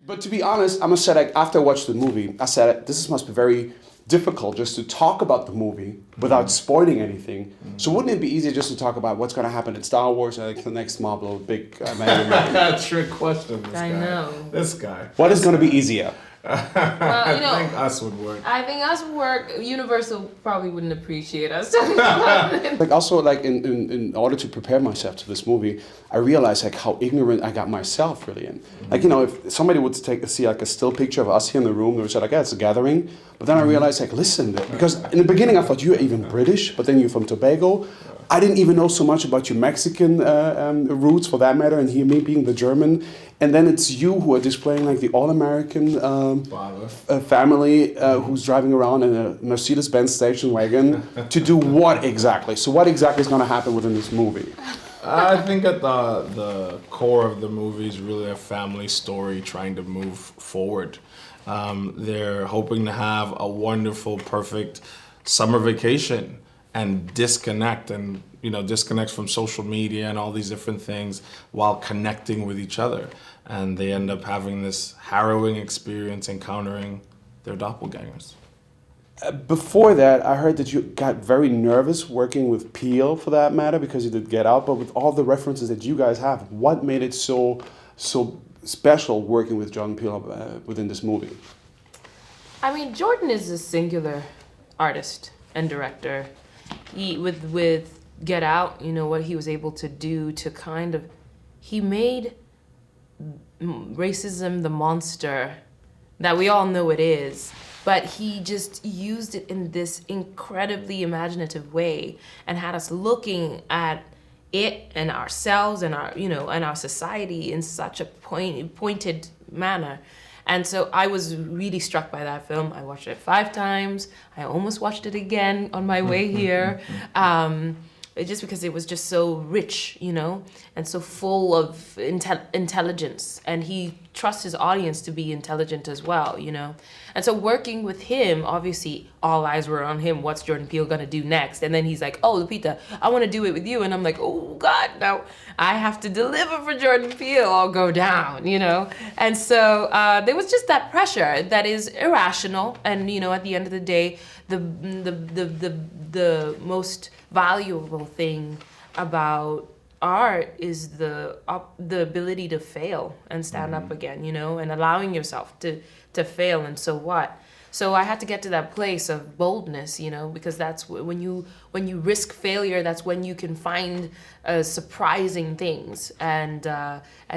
But to be honest, I must say, like, after I watched the movie, I said, this must be very difficult just to talk about the movie without spoiling anything. So wouldn't it be easier just to talk about what's going to happen in Star Wars, like the next Marvel big Trick question, this guy. I know. This guy. What is going to be easier? Well, I think us would work. I think us would work. Universal probably wouldn't appreciate us talking about it. Like also, like in order to prepare myself to this movie, I realized like how ignorant I got myself really in. Like, you know, if somebody would see like a still picture of us here in the room, they would say like, yeah, it's a gathering. But then I realized like, listen, because in the beginning I thought you were even British, but then you're from Tobago. I didn't even know so much about your Mexican roots, for that matter, and here me being the German. And then it's you who are displaying like the all-American family who's driving around in a Mercedes-Benz station wagon to do what exactly? So what exactly is going to happen within this movie? I think at the core of the movie is really a family story trying to move forward. They're hoping to have a wonderful, perfect summer vacation and disconnect from social media and all these different things while connecting with each other. And they end up having this harrowing experience encountering their doppelgangers. Before that, I heard that you got very nervous working with Peele, for that matter, because you did Get Out. But with all the references that you guys have, what made it so special working with Jordan Peele within this movie? I mean, Jordan is a singular artist and director. He with Get Out, you know, what he was able to do to kind of, he made racism the monster that we all know it is, but he just used it in this incredibly imaginative way and had us looking at it and ourselves and our society in such a pointed manner. And so I was really struck by that film. I watched it 5 times. I almost watched it again on my way here. Just because it was just so rich, you know, and so full of intelligence. And he trusts his audience to be intelligent as well, you know. And so working with him, obviously, all eyes were on him. What's Jordan Peele gonna do next? And then he's like, oh, Lupita, I wanna do it with you. And I'm like, oh, God, now I have to deliver for Jordan Peele. I'll go down, you know. And so there was just that pressure that is irrational. And, you know, at the end of the day, the most valuable thing about art is the ability to fail and stand up again, you know, and allowing yourself to fail. And so what? So I had to get to that place of boldness, you know, because that's when you risk failure, that's when you can find surprising things and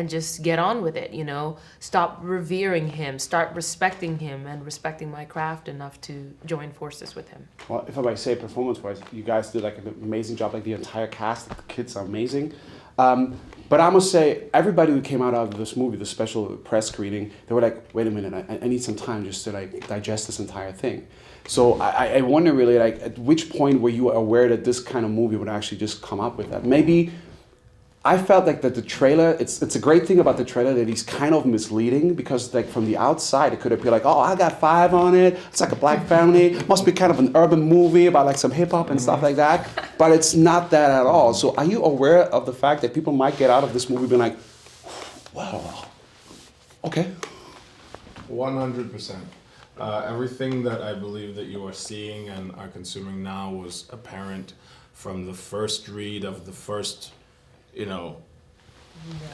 just get on with it, you know. Stop revering him, start respecting him, and respecting my craft enough to join forces with him. Well, if I might say, performance-wise, you guys did like an amazing job. Like the entire cast, the kids are amazing. But I must say, everybody who came out of this movie, the special press screening, they were like, wait a minute, I need some time just to like digest this entire thing. So I wonder really, like, at which point were you aware that this kind of movie would actually just come up with that? Maybe I felt like that the trailer, it's a great thing about the trailer that he's kind of misleading, because like from the outside it could appear like, oh, I got 5 on it, it's like a black family, must be kind of an urban movie about like some hip hop and stuff like that, but it's not that at all. So are you aware of the fact that people might get out of this movie being like, wow, okay? 100%. Everything that I believe that you are seeing and are consuming now was apparent from the first read of the first, you know,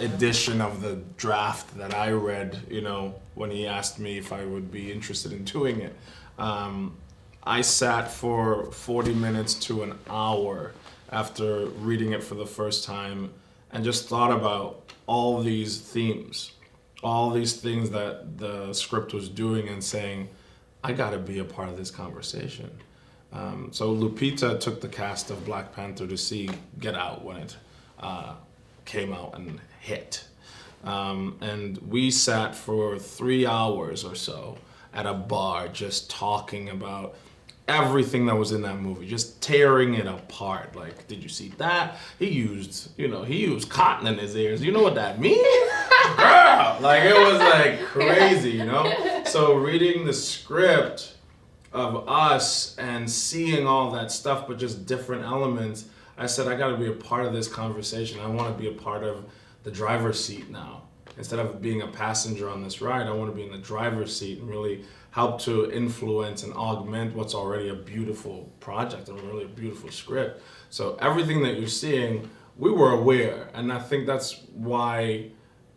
edition of the draft that I read, you know, when he asked me if I would be interested in doing it. I sat for 40 minutes to an hour after reading it for the first time and just thought about all these themes, all these things that the script was doing and saying, I gotta be a part of this conversation. So Lupita took the cast of Black Panther to see Get Out when it came out and hit. And we sat for 3 hours or so at a bar just talking about everything that was in that movie, just tearing it apart. Like, did you see that? He used cotton in his ears. You know what that means? Girl! Like, it was like crazy, you know? So reading the script of us and seeing all that stuff, but just different elements, I said, I gotta be a part of this conversation. I wanna be a part of the driver's seat now. instead of being a passenger on this ride, I want to be in the driver's seat and really help to influence and augment what's already a beautiful project and really a beautiful script. So everything that you're seeing, we were aware, and I think that's why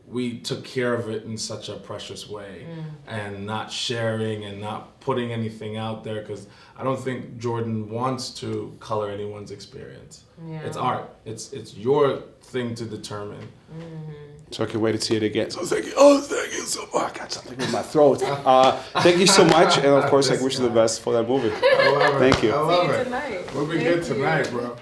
we took care of it in such a precious way, and not sharing and not putting anything out there, because I don't think Jordan wants to color anyone's experience. Yeah. It's art. It's your thing to determine. So I can wait to see it again. So thank you. Oh, thank you so much. I got something in my throat. Thank you so much, and of course, I wish you the best for that movie. I love it. Thank you. I love See you it. tonight. We'll be Thank good tonight, bro.